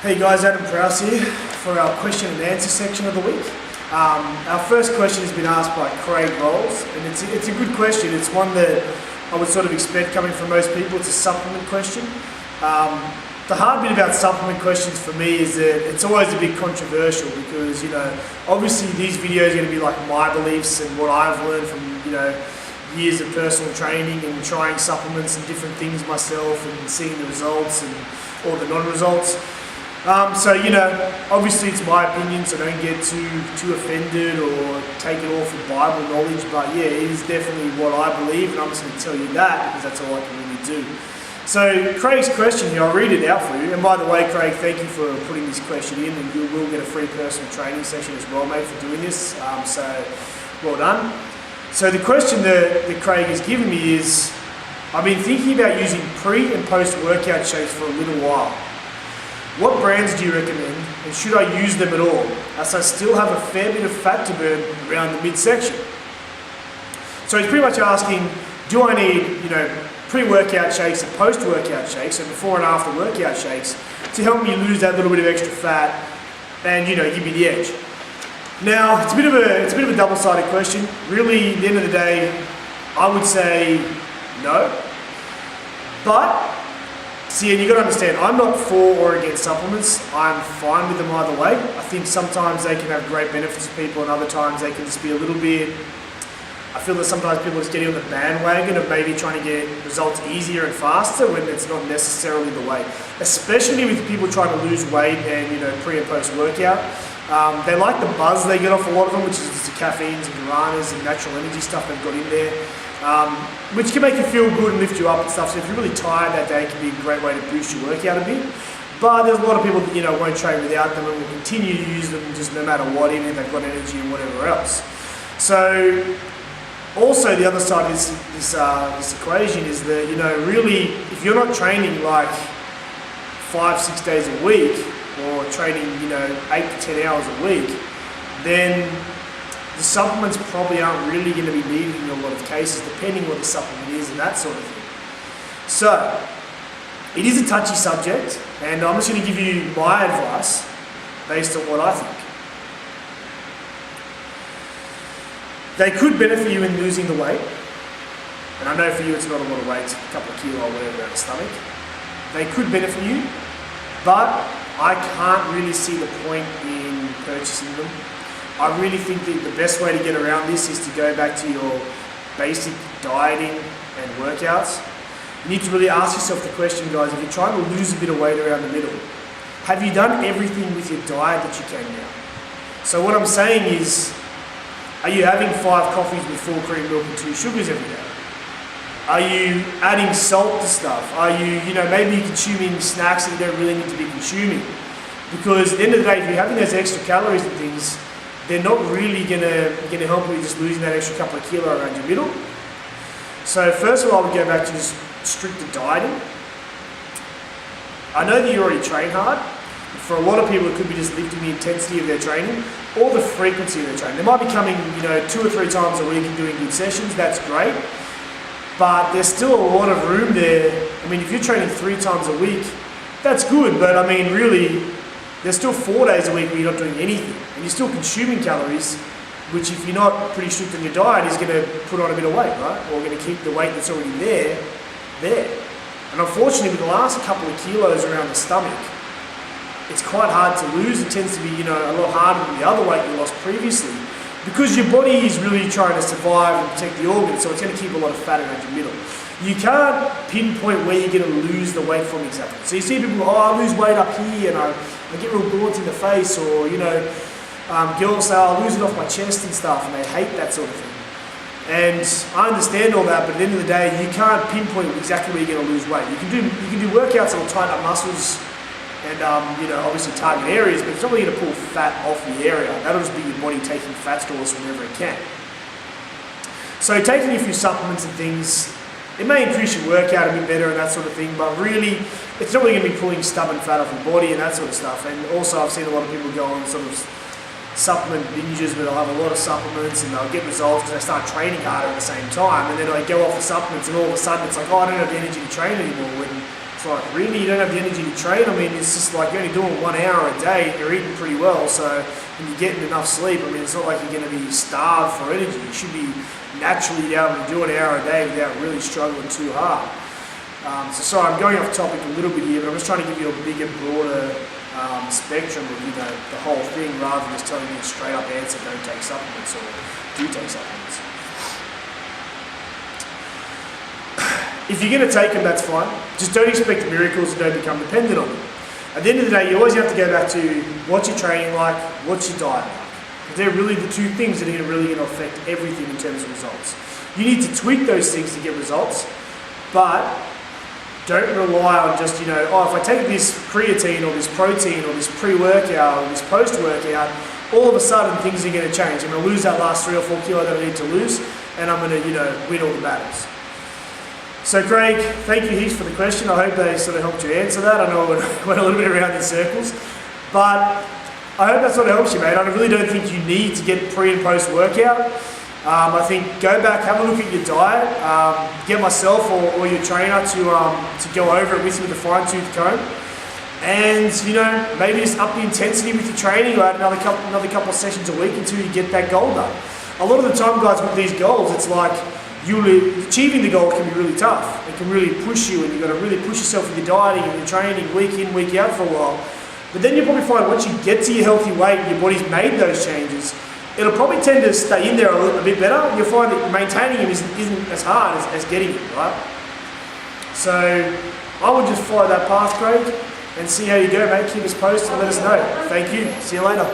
Hey guys, Adam Prowse here for our question and answer section of the week. Our first question has been asked by Craig Rolls, and it's a good question. It's one that I would sort of expect coming from most people. It's a supplement question. The hard bit about supplement questions for me is that it's always a bit controversial because, obviously these videos are going to be like my beliefs and what I've learned from, years of personal training and trying supplements and different things myself and seeing the results and all the non-results. Obviously it's my opinion, so don't get too offended or take it all for Bible knowledge, but yeah, it is definitely what I believe, and I'm just going to tell you that because that's all I can really do. So Craig's question here, I'll read it out for you, and by the way, Craig, thank you for putting this question in, and you will get a free personal training session as well, mate, for doing this, so well done. So the question that Craig has given me is, I've been thinking about using pre and post workout shakes for a little while. What brands do you recommend, and should I use them at all, as I still have a fair bit of fat to burn around the midsection? So he's pretty much asking, do I need, pre-workout shakes and post-workout shakes, so before and after workout shakes, to help me lose that little bit of extra fat and, give me the edge? Now, it's a bit of a double-sided question. Really, at the end of the day, I would say no. But see, and you've got to understand, I'm not for or against supplements. I'm fine with them either way. I think sometimes they can have great benefits for people and other times they can just be a little bit, I feel that sometimes people just get on the bandwagon of maybe trying to get results easier and faster when it's not necessarily the way. Especially with people trying to lose weight and, pre and post workout. They like the buzz they get off a lot of them, which is just the caffeines and guaranas and natural energy stuff they've got in there. Which can make you feel good and lift you up and stuff. So if you're really tired that day, it can be a great way to boost your workout a bit. But there's a lot of people that won't train without them and will continue to use them just no matter what, even if they've got energy and whatever else. So also the other side of this equation is that really if you're not training like 5-6 days a week or training 8 to 10 hours a week, then the supplements probably aren't really going to be needed in a lot of cases, depending what the supplement is and that sort of thing. So, it is a touchy subject, and I'm just going to give you my advice based on what I think. They could benefit you in losing the weight, and I know for you it's not a lot of weight, it's a couple of kilo or whatever around the stomach. They could benefit you, but I can't really see the point in purchasing them. I really think that the best way to get around this is to go back to your basic dieting and workouts. You need to really ask yourself the question, guys, if you're trying to lose a bit of weight around the middle, have you done everything with your diet that you can now? So what I'm saying is, are you having 5 coffees with 4 cream milk and 2 sugars every day? Are you adding salt to stuff? Are you, maybe you're consuming snacks that you don't really need to be consuming? Because at the end of the day, if you're having those extra calories and things, they're not really gonna help you just losing that extra couple of kilo around your middle. So first of all, I would go back to just stricter dieting. I know that you already train hard. For a lot of people, it could be just lifting the intensity of their training or the frequency of their training. They might be coming, 2 or 3 times a week and doing good sessions. That's great. But there's still a lot of room there. I mean, if you're training 3 times a week, that's good. But I mean, really, there's still 4 days a week where you're not doing anything. And you're still consuming calories, which if you're not pretty strict on your diet is going to put on a bit of weight, right? Or going to keep the weight that's already there. And unfortunately, with the last couple of kilos around the stomach, it's quite hard to lose. It tends to be, a lot harder than the other weight you lost previously because your body is really trying to survive and protect the organs, so it's going to keep a lot of fat around your middle. You can't pinpoint where you're going to lose the weight from exactly. So you see people go, I lose weight up here and I get real gaunt in the face, or, girls say, I'll lose it off my chest and stuff, and they hate that sort of thing. And I understand all that, but at the end of the day, you can't pinpoint exactly where you're going to lose weight. You can do workouts that will tighten up muscles and, obviously target areas, but it's not really going to pull fat off the area. That'll just be your body taking fat stores wherever it can. So taking a few supplements and things, it may increase your workout a bit better and that sort of thing, but really, it's not really going to be pulling stubborn fat off your body and that sort of stuff. And also, I've seen a lot of people go on sort of supplement binges where they'll have a lot of supplements and they'll get results because they start training harder at the same time, and then they go off the supplements and all of a sudden it's like, I don't have the energy to train anymore, when It's like, really, you don't have the energy to train? I mean, it's just like you're only doing 1 hour a day, you're eating pretty well, so when you're getting enough sleep, I mean, it's not like you're going to be starved for energy. You should be naturally able to do an hour a day without really struggling too hard. So sorry, I'm going off topic a little bit here, but I'm just trying to give you a bigger, broader spectrum of the whole thing, rather than just telling you a straight up answer, don't take supplements, or do take supplements. If you're going to take them, that's fine. Just don't expect miracles and don't become dependent on them. At the end of the day, you always have to go back to what's your training like, what's your diet like. Because they're really the two things that are really going to affect everything in terms of results. You need to tweak those things to get results, but don't rely on just, if I take this creatine or this protein or this pre-workout or this post-workout, all of a sudden things are going to change. I'm going to lose that last 3 or 4 kilo that I need to lose, and I'm going to, win all the battles. So Craig, thank you heaps for the question. I hope they sort of helped you answer that. I know I went a little bit around in circles, but I hope that sort of helps you, mate. I really don't think you need to get pre and post workout. I think go back, have a look at your diet, get myself or your trainer to go over it with you with a fine-tooth comb, and maybe just up the intensity with your training, or add another couple of sessions a week until you get that goal done. A lot of the time, guys, with these goals, it's like achieving the goal can be really tough. It can really push you, and you've got to really push yourself with your dieting and your training week in, week out for a while. But then you'll probably find once you get to your healthy weight and your body's made those changes, it'll probably tend to stay in there a bit better. You'll find that maintaining it isn't as hard as getting it, right? So I would just follow that path, Craig, and see how you go, mate. Keep us posted and let us know. Thank you. See you later.